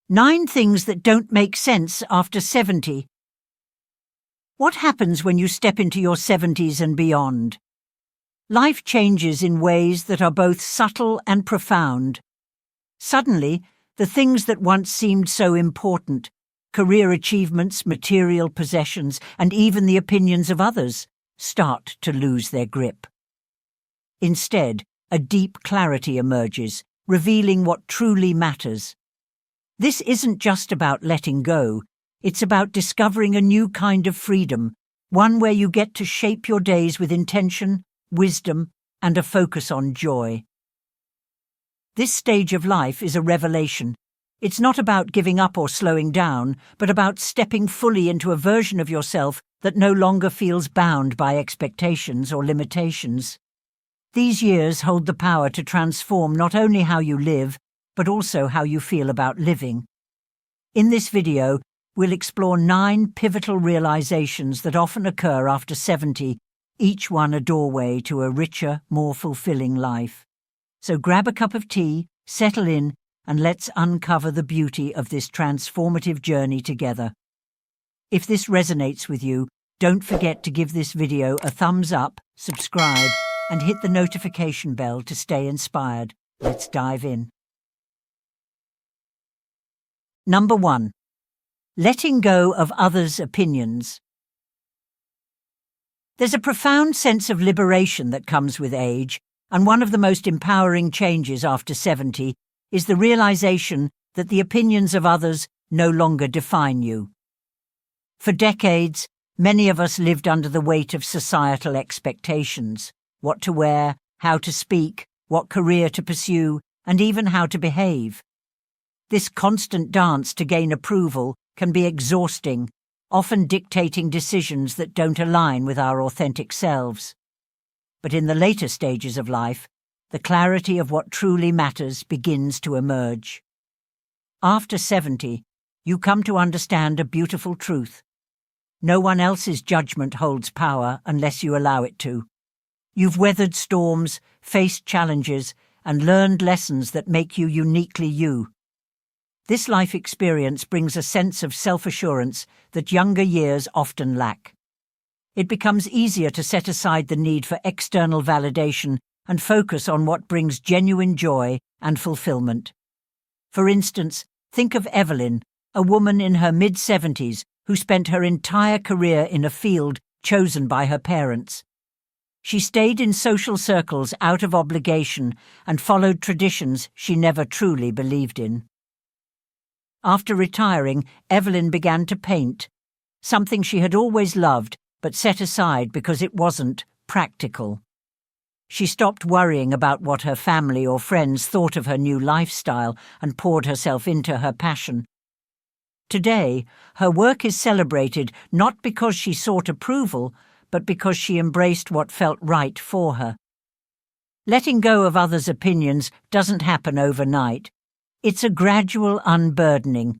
9 things that don't make sense after 70. What happens when you step into your 70s and beyond? Life changes in ways that are both subtle and profound. Suddenly, the things that once seemed so important, career achievements, material possessions, and even the opinions of others, start to lose their grip. Instead, a deep clarity emerges, revealing what truly matters. This isn't just about letting go, it's about discovering a new kind of freedom, one where you get to shape your days with intention, wisdom, and a focus on joy. This stage of life is a revelation. It's not about giving up or slowing down, but about stepping fully into a version of yourself that no longer feels bound by expectations or limitations. These years hold the power to transform not only how you live, but also how you feel about living. In this video, we'll explore 9 pivotal realizations that often occur after 70, each one a doorway to a richer, more fulfilling life. So grab a cup of tea, settle in, and let's uncover the beauty of this transformative journey together. If this resonates with you, don't forget to give this video a thumbs up, subscribe, and hit the notification bell to stay inspired. Let's dive in. Number 1. Letting go of others' opinions. There's a profound sense of liberation that comes with age, and one of the most empowering changes after 70 is the realization that the opinions of others no longer define you. For decades, many of us lived under the weight of societal expectations: what to wear, how to speak, what career to pursue, and even how to behave. This constant dance to gain approval can be exhausting, often dictating decisions that don't align with our authentic selves. But in the later stages of life, the clarity of what truly matters begins to emerge. After 70, you come to understand a beautiful truth. No one else's judgment holds power unless you allow it to. You've weathered storms, faced challenges, and learned lessons that make you uniquely you. This life experience brings a sense of self-assurance that younger years often lack. It becomes easier to set aside the need for external validation and focus on what brings genuine joy and fulfillment. For instance, think of Evelyn, a woman in her mid-70s who spent her entire career in a field chosen by her parents. She stayed in social circles out of obligation and followed traditions she never truly believed in. After retiring, Evelyn began to paint, something she had always loved but set aside because it wasn't practical. She stopped worrying about what her family or friends thought of her new lifestyle and poured herself into her passion. Today, her work is celebrated not because she sought approval, but because she embraced what felt right for her. Letting go of others' opinions doesn't happen overnight. It's a gradual unburdening.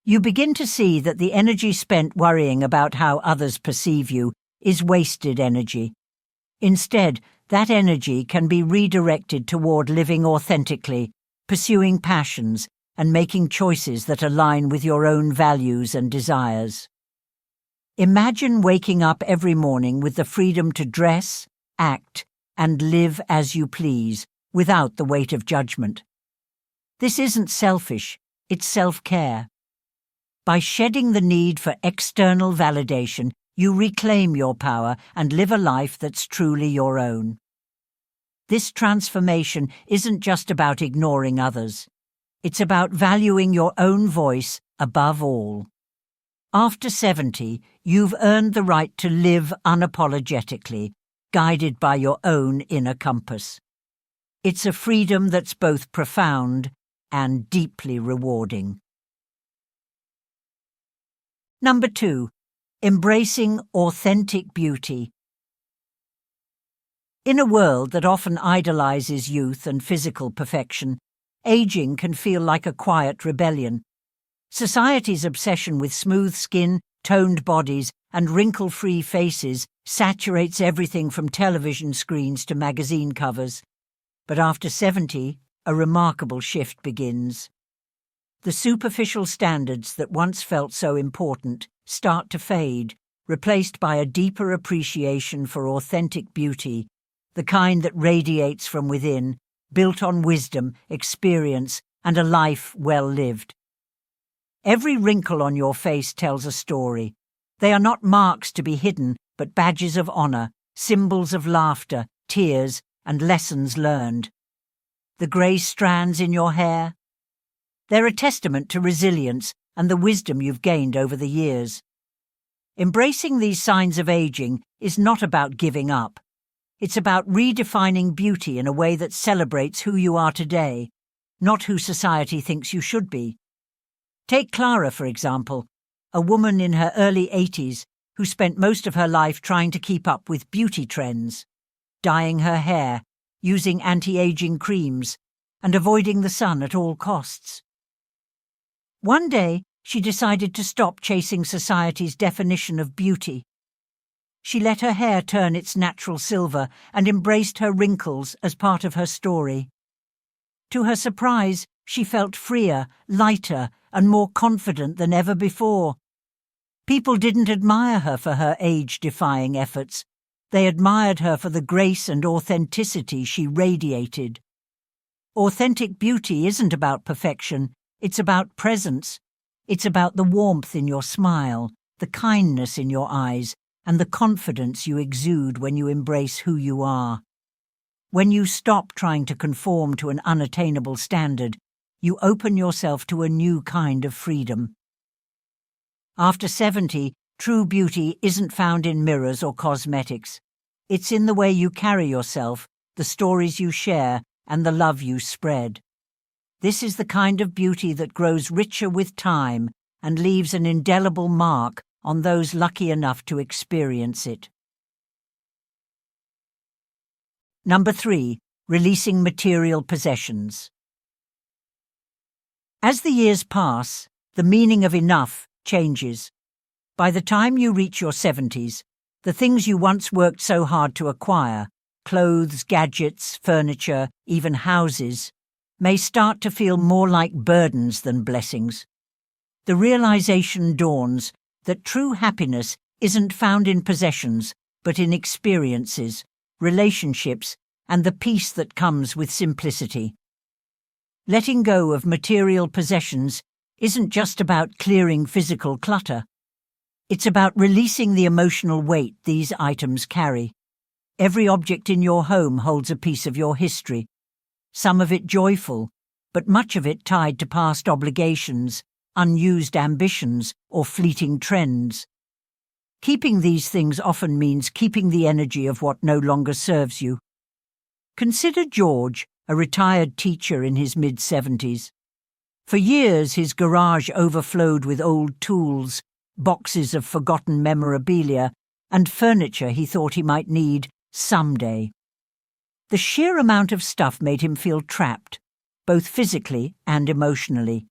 You begin to see that the energy spent worrying about how others perceive you is wasted energy. Instead, that energy can be redirected toward living authentically, pursuing passions, and making choices that align with your own values and desires. Imagine waking up every morning with the freedom to dress, act, and live as you please, without the weight of judgment. This isn't selfish, it's self-care. By shedding the need for external validation, you reclaim your power and live a life that's truly your own. This transformation isn't just about ignoring others. It's about valuing your own voice above all. After 70, you've earned the right to live unapologetically, guided by your own inner compass. It's a freedom that's both profound and deeply rewarding. Number 2. Embracing authentic beauty. In a world that often idolizes youth and physical perfection, aging can feel like a quiet rebellion. Society's obsession with smooth skin, toned bodies, and wrinkle-free faces saturates everything from television screens to magazine covers. But after 70, a remarkable shift begins. The superficial standards that once felt so important start to fade, replaced by a deeper appreciation for authentic beauty, the kind that radiates from within, built on wisdom, experience, and a life well lived. Every wrinkle on your face tells a story. They are not marks to be hidden, but badges of honor, symbols of laughter, tears, and lessons learned. The grey strands in your hair? They're a testament to resilience and the wisdom you've gained over the years. Embracing these signs of aging is not about giving up. It's about redefining beauty in a way that celebrates who you are today, not who society thinks you should be. Take Clara, for example, a woman in her early 80s who spent most of her life trying to keep up with beauty trends, dyeing her hair, using anti-aging creams, and avoiding the sun at all costs. One day, she decided to stop chasing society's definition of beauty. She let her hair turn its natural silver and embraced her wrinkles as part of her story. To her surprise, she felt freer, lighter, and more confident than ever before. People didn't admire her for her age-defying efforts. They admired her for the grace and authenticity she radiated. Authentic beauty isn't about perfection, it's about presence. It's about the warmth in your smile, the kindness in your eyes, and the confidence you exude when you embrace who you are. When you stop trying to conform to an unattainable standard, you open yourself to a new kind of freedom. After 70, true beauty isn't found in mirrors or cosmetics. It's in the way you carry yourself, the stories you share, and the love you spread. This is the kind of beauty that grows richer with time and leaves an indelible mark on those lucky enough to experience it. Number 3. Releasing material possessions. As the years pass, the meaning of enough changes. By the time you reach your 70s, the things you once worked so hard to acquire, clothes, gadgets, furniture, even houses, may start to feel more like burdens than blessings. The realization dawns that true happiness isn't found in possessions, but in experiences, relationships, and the peace that comes with simplicity. Letting go of material possessions isn't just about clearing physical clutter. It's about releasing the emotional weight these items carry. Every object in your home holds a piece of your history, some of it joyful, but much of it tied to past obligations, unused ambitions, or fleeting trends. Keeping these things often means keeping the energy of what no longer serves you. Consider George, a retired teacher in his mid-70s. For years his garage overflowed with old tools, boxes of forgotten memorabilia, and furniture he thought he might need someday. The sheer amount of stuff made him feel trapped, both physically and emotionally.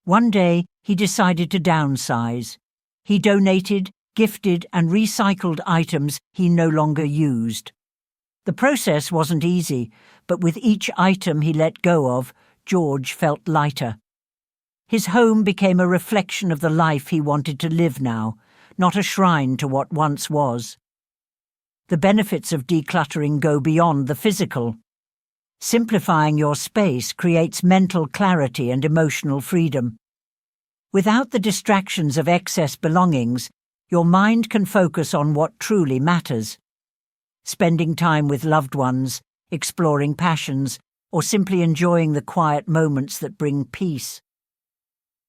One day he decided to downsize. He donated, gifted, and recycled items he no longer used. The process wasn't easy, but with each item he let go of, George felt lighter. His home became a reflection of the life he wanted to live now, not a shrine to what once was. The benefits of decluttering go beyond the physical. Simplifying your space creates mental clarity and emotional freedom. Without the distractions of excess belongings, your mind can focus on what truly matters. Spending time with loved ones, exploring passions, or simply enjoying the quiet moments that bring peace.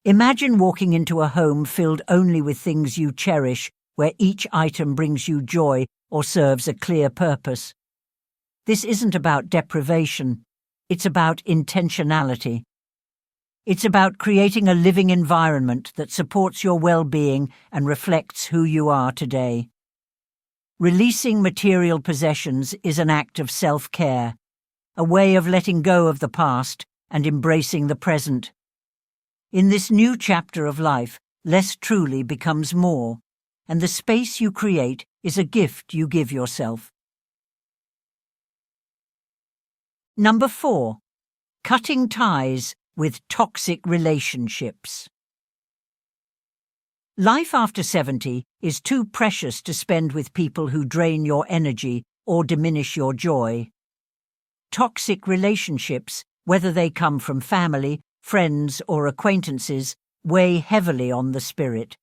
Imagine walking into a home filled only with things you cherish, where each item brings you joy or serves a clear purpose. This isn't about deprivation, it's about intentionality. It's about creating a living environment that supports your well-being and reflects who you are today. Releasing material possessions is an act of self-care, a way of letting go of the past and embracing the present. In this new chapter of life, less truly becomes more, and the space you create is a gift you give yourself. Number 4. Cutting ties with toxic relationships. Life after 70 is too precious to spend with people who drain your energy or diminish your joy. Toxic relationships, whether they come from family, friends, or acquaintances, weigh heavily on the spirit.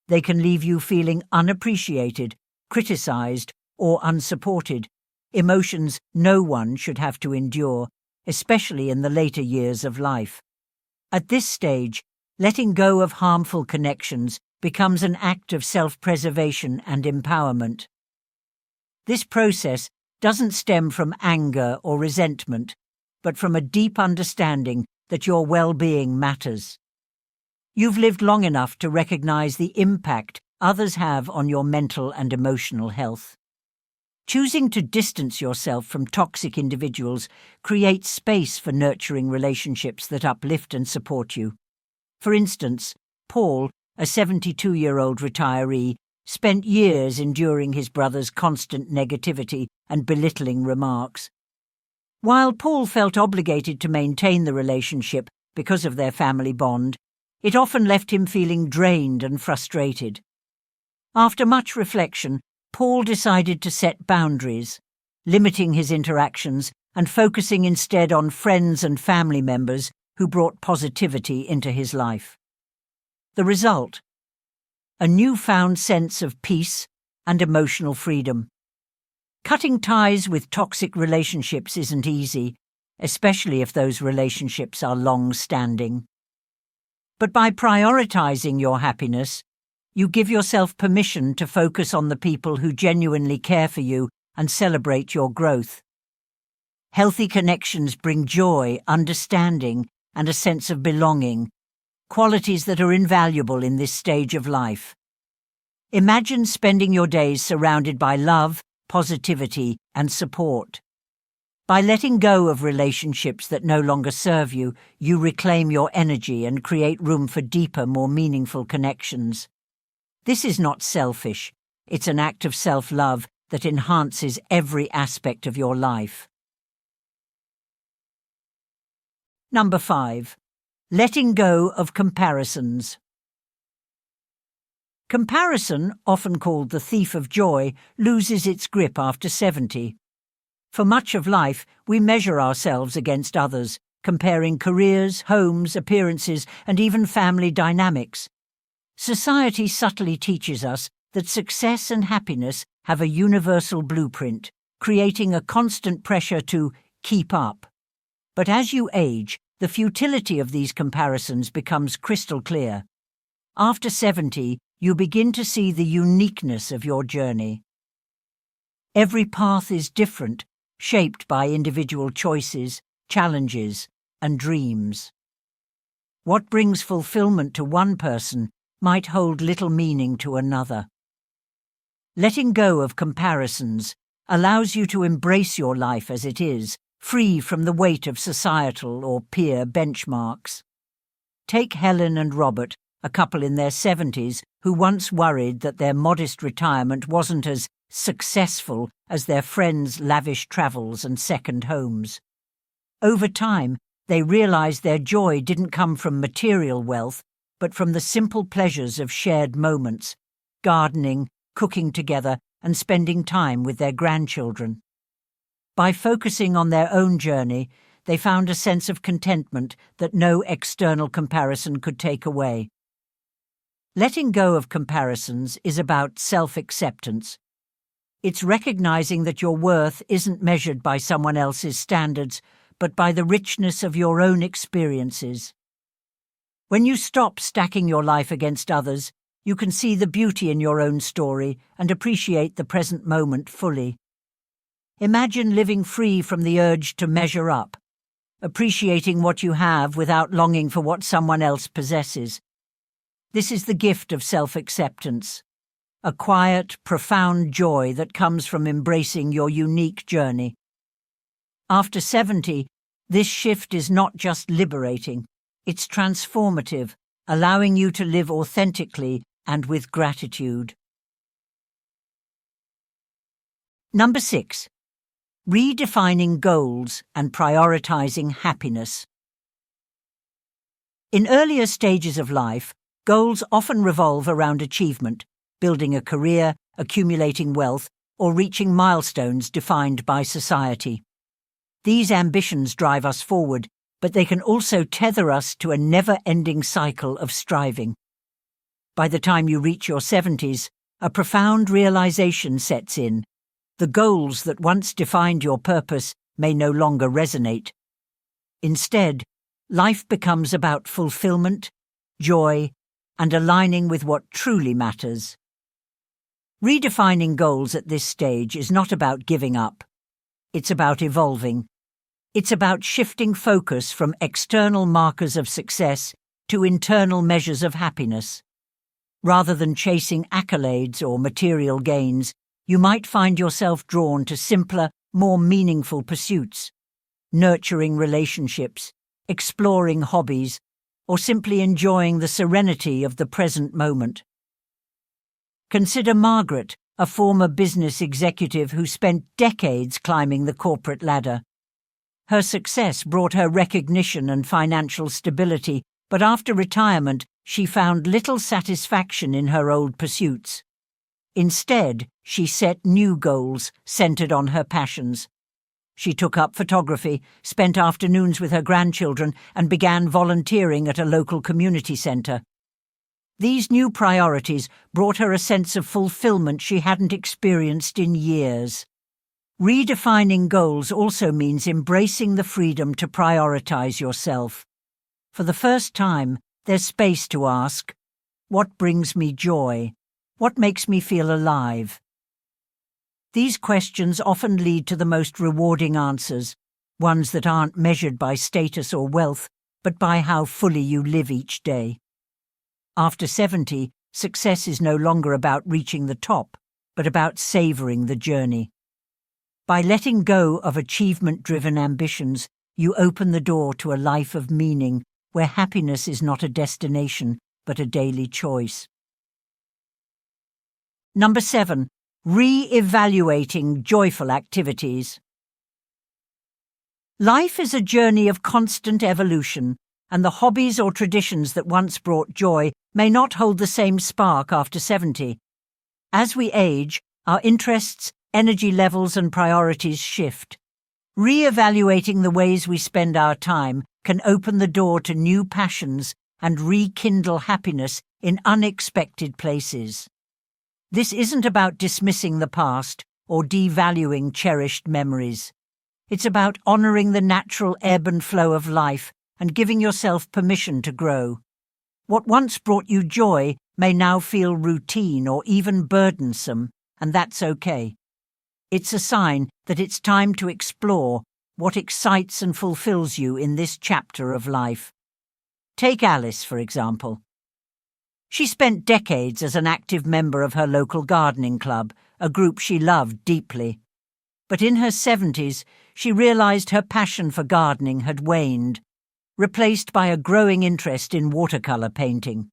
They can leave you feeling unappreciated, criticized, or unsupported, emotions no one should have to endure, especially in the later years of life. At this stage, letting go of harmful connections becomes an act of self-preservation and empowerment. This process doesn't stem from anger or resentment, but from a deep understanding that your well-being matters. You've lived long enough to recognize the impact others have on your mental and emotional health. Choosing to distance yourself from toxic individuals creates space for nurturing relationships that uplift and support you. For instance, Paul, a 72-year-old retiree, spent years enduring his brother's constant negativity and belittling remarks. While Paul felt obligated to maintain the relationship because of their family bond, it often left him feeling drained and frustrated. After much reflection, Paul decided to set boundaries, limiting his interactions and focusing instead on friends and family members who brought positivity into his life. The result? A newfound sense of peace and emotional freedom. Cutting ties with toxic relationships isn't easy, especially if those relationships are long-standing. But by prioritizing your happiness, you give yourself permission to focus on the people who genuinely care for you and celebrate your growth. Healthy connections bring joy, understanding, and a sense of belonging, qualities that are invaluable in this stage of life. Imagine spending your days surrounded by love, positivity, and support. By letting go of relationships that no longer serve you, you reclaim your energy and create room for deeper, more meaningful connections. This is not selfish. It's an act of self-love that enhances every aspect of your life. Number 5. Letting go of comparisons. Comparison, often called the thief of joy, loses its grip after 70. For much of life, we measure ourselves against others, comparing careers, homes, appearances, and even family dynamics. Society subtly teaches us that success and happiness have a universal blueprint, creating a constant pressure to keep up. But as you age, the futility of these comparisons becomes crystal clear. After 70, you begin to see the uniqueness of your journey. Every path is different, shaped by individual choices, challenges, and dreams. What brings fulfillment to one person might hold little meaning to another. Letting go of comparisons allows you to embrace your life as it is, free from the weight of societal or peer benchmarks. Take Helen and Robert, a couple in their 70s who once worried that their modest retirement wasn't as successful as their friends' lavish travels and second homes. Over time, they realized their joy didn't come from material wealth, but from the simple pleasures of shared moments, gardening, cooking together, and spending time with their grandchildren. By focusing on their own journey, they found a sense of contentment that no external comparison could take away. Letting go of comparisons is about self-acceptance. It's recognizing that your worth isn't measured by someone else's standards, but by the richness of your own experiences. When you stop stacking your life against others, you can see the beauty in your own story and appreciate the present moment fully. Imagine living free from the urge to measure up, appreciating what you have without longing for what someone else possesses. This is the gift of self-acceptance, a quiet, profound joy that comes from embracing your unique journey. After 70, this shift is not just liberating, it's transformative, allowing you to live authentically and with gratitude. Number 6. Redefining goals and prioritizing happiness. In earlier stages of life, goals often revolve around achievement, building a career, accumulating wealth, or reaching milestones defined by society. These ambitions drive us forward, but they can also tether us to a never-ending cycle of striving. By the time you reach your 70s, a profound realization sets in. The goals that once defined your purpose may no longer resonate. Instead, life becomes about fulfillment, joy, and aligning with what truly matters. Redefining goals at this stage is not about giving up. It's about evolving. It's about shifting focus from external markers of success to internal measures of happiness. Rather than chasing accolades or material gains, you might find yourself drawn to simpler, more meaningful pursuits, nurturing relationships, exploring hobbies, or simply enjoying the serenity of the present moment. Consider Margaret, a former business executive who spent decades climbing the corporate ladder. Her success brought her recognition and financial stability, but after retirement, she found little satisfaction in her old pursuits. Instead, she set new goals centered on her passions. She took up photography, spent afternoons with her grandchildren, and began volunteering at a local community center. These new priorities brought her a sense of fulfillment she hadn't experienced in years. Redefining goals also means embracing the freedom to prioritize yourself. For the first time, there's space to ask, what brings me joy? What makes me feel alive? These questions often lead to the most rewarding answers, ones that aren't measured by status or wealth, but by how fully you live each day. After 70, success is no longer about reaching the top, but about savoring the journey. By letting go of achievement-driven ambitions, you open the door to a life of meaning, where happiness is not a destination, but a daily choice. Number 7. Re-evaluating joyful activities. Life is a journey of constant evolution, and the hobbies or traditions that once brought joy may not hold the same spark after 70. As we age, our interests, energy levels, and priorities shift. Re-evaluating the ways we spend our time can open the door to new passions and rekindle happiness in unexpected places. This isn't about dismissing the past or devaluing cherished memories. It's about honoring the natural ebb and flow of life and giving yourself permission to grow. What once brought you joy may now feel routine or even burdensome, and that's okay. It's a sign that it's time to explore what excites and fulfills you in this chapter of life. Take Alice, for example. She spent decades as an active member of her local gardening club, a group she loved deeply. But in her 70s, she realized her passion for gardening had waned, replaced by a growing interest in watercolor painting.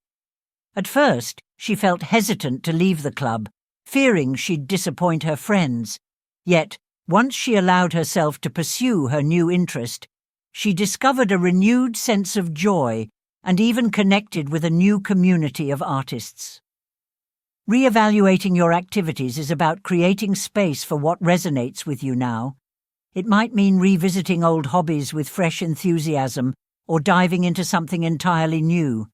At first, she felt hesitant to leave the club, fearing she'd disappoint her friends. Yet, once she allowed herself to pursue her new interest, she discovered a renewed sense of joy and even connected with a new community of artists. Re-evaluating your activities is about creating space for what resonates with you now. It might mean revisiting old hobbies with fresh enthusiasm or diving into something entirely new.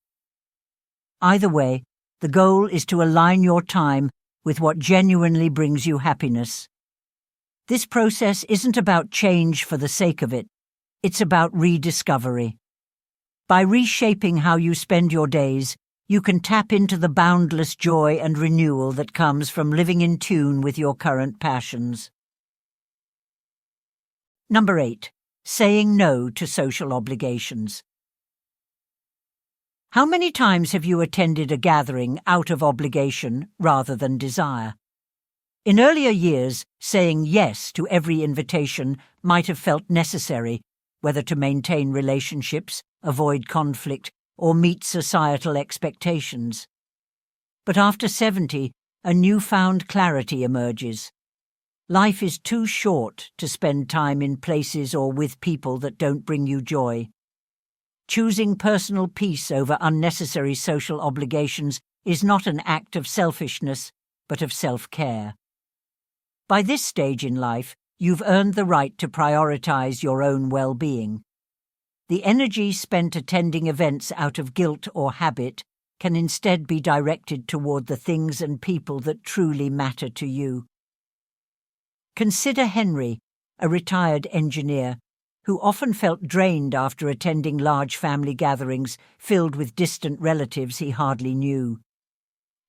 Either way, the goal is to align your time with what genuinely brings you happiness. This process isn't about change for the sake of it. It's about rediscovery. By reshaping how you spend your days, you can tap into the boundless joy and renewal that comes from living in tune with your current passions. Number 8. Saying no to social obligations. How many times have you attended a gathering out of obligation rather than desire? In earlier years, saying yes to every invitation might have felt necessary, whether to maintain relationships, avoid conflict, or meet societal expectations. But after 70, a newfound clarity emerges. Life is too short to spend time in places or with people that don't bring you joy. Choosing personal peace over unnecessary social obligations is not an act of selfishness, but of self-care. By this stage in life, you've earned the right to prioritize your own well-being. The energy spent attending events out of guilt or habit can instead be directed toward the things and people that truly matter to you. Consider Henry, a retired engineer, who often felt drained after attending large family gatherings filled with distant relatives he hardly knew.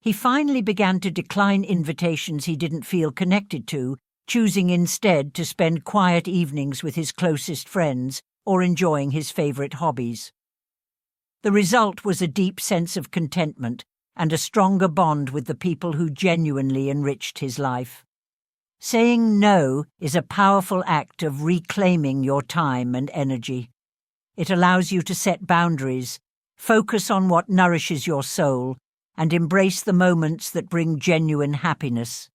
He finally began to decline invitations he didn't feel connected to, choosing instead to spend quiet evenings with his closest friends or enjoying his favorite hobbies. The result was a deep sense of contentment and a stronger bond with the people who genuinely enriched his life. Saying no is a powerful act of reclaiming your time and energy. It allows you to set boundaries, focus on what nourishes your soul, and embrace the moments that bring genuine happiness.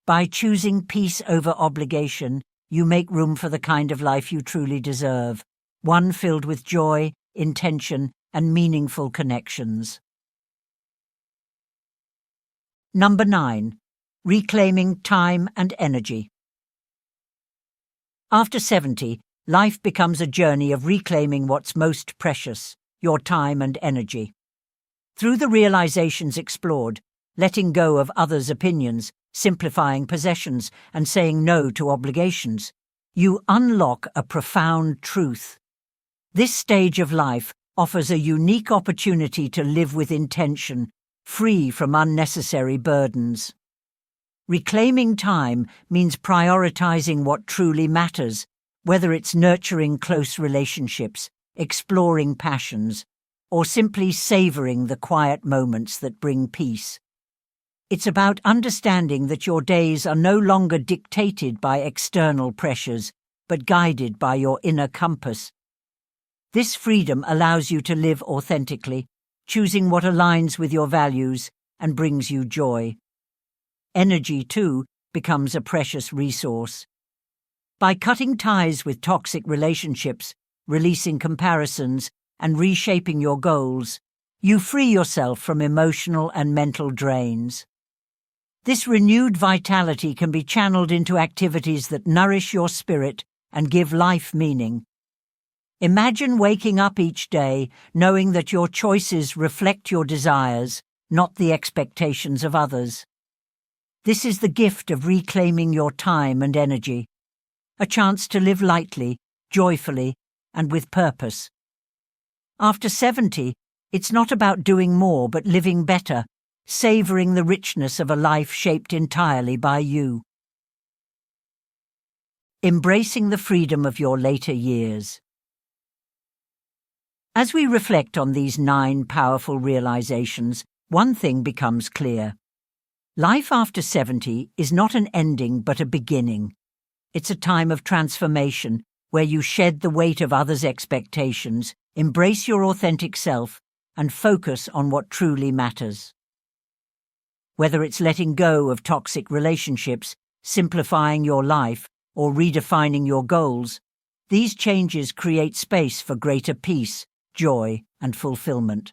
By choosing peace over obligation, you make room for the kind of life you truly deserve, one filled with joy, intention, and meaningful connections. Number 9. Reclaiming time and energy. After 70, life becomes a journey of reclaiming what's most precious, your time and energy. Through the realizations explored, letting go of others' opinions, simplifying possessions, and saying no to obligations, you unlock a profound truth. This stage of life offers a unique opportunity to live with intention, free from unnecessary burdens. Reclaiming time means prioritizing what truly matters, whether it's nurturing close relationships, exploring passions, or simply savoring the quiet moments that bring peace. It's about understanding that your days are no longer dictated by external pressures, but guided by your inner compass. This freedom allows you to live authentically, choosing what aligns with your values and brings you joy. Energy, too, becomes a precious resource. By cutting ties with toxic relationships, releasing comparisons, and reshaping your goals, you free yourself from emotional and mental drains. This renewed vitality can be channeled into activities that nourish your spirit and give life meaning. Imagine waking up each day knowing that your choices reflect your desires, not the expectations of others. This is the gift of reclaiming your time and energy, a chance to live lightly, joyfully, and with purpose. After 70, it's not about doing more but living better, savoring the richness of a life shaped entirely by you. Embracing the freedom of your later years. As we reflect on these 9 powerful realizations, one thing becomes clear. Life after 70 is not an ending but a beginning. It's a time of transformation where you shed the weight of others' expectations, embrace your authentic self, and focus on what truly matters. Whether it's letting go of toxic relationships, simplifying your life, or redefining your goals, these changes create space for greater peace, joy, and fulfillment.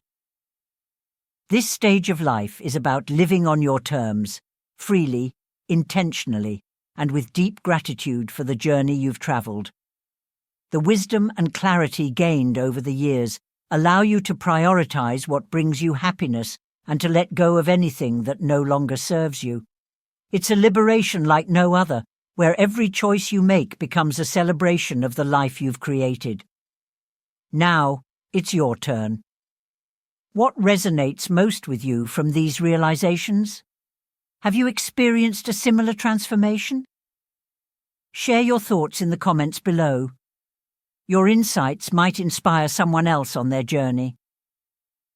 This stage of life is about living on your terms, freely, intentionally, and with deep gratitude for the journey you've traveled. The wisdom and clarity gained over the years allow you to prioritize what brings you happiness and to let go of anything that no longer serves you. It's a liberation like no other, where every choice you make becomes a celebration of the life you've created. Now, it's your turn. What resonates most with you from these realizations? Have you experienced a similar transformation? Share your thoughts in the comments below. Your insights might inspire someone else on their journey.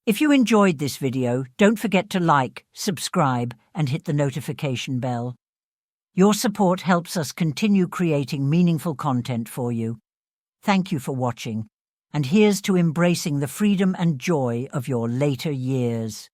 If you enjoyed this video, don't forget to like, subscribe, and hit the notification bell. Your support helps us continue creating meaningful content for you. Thank you for watching. And here's to embracing the freedom and joy of your later years.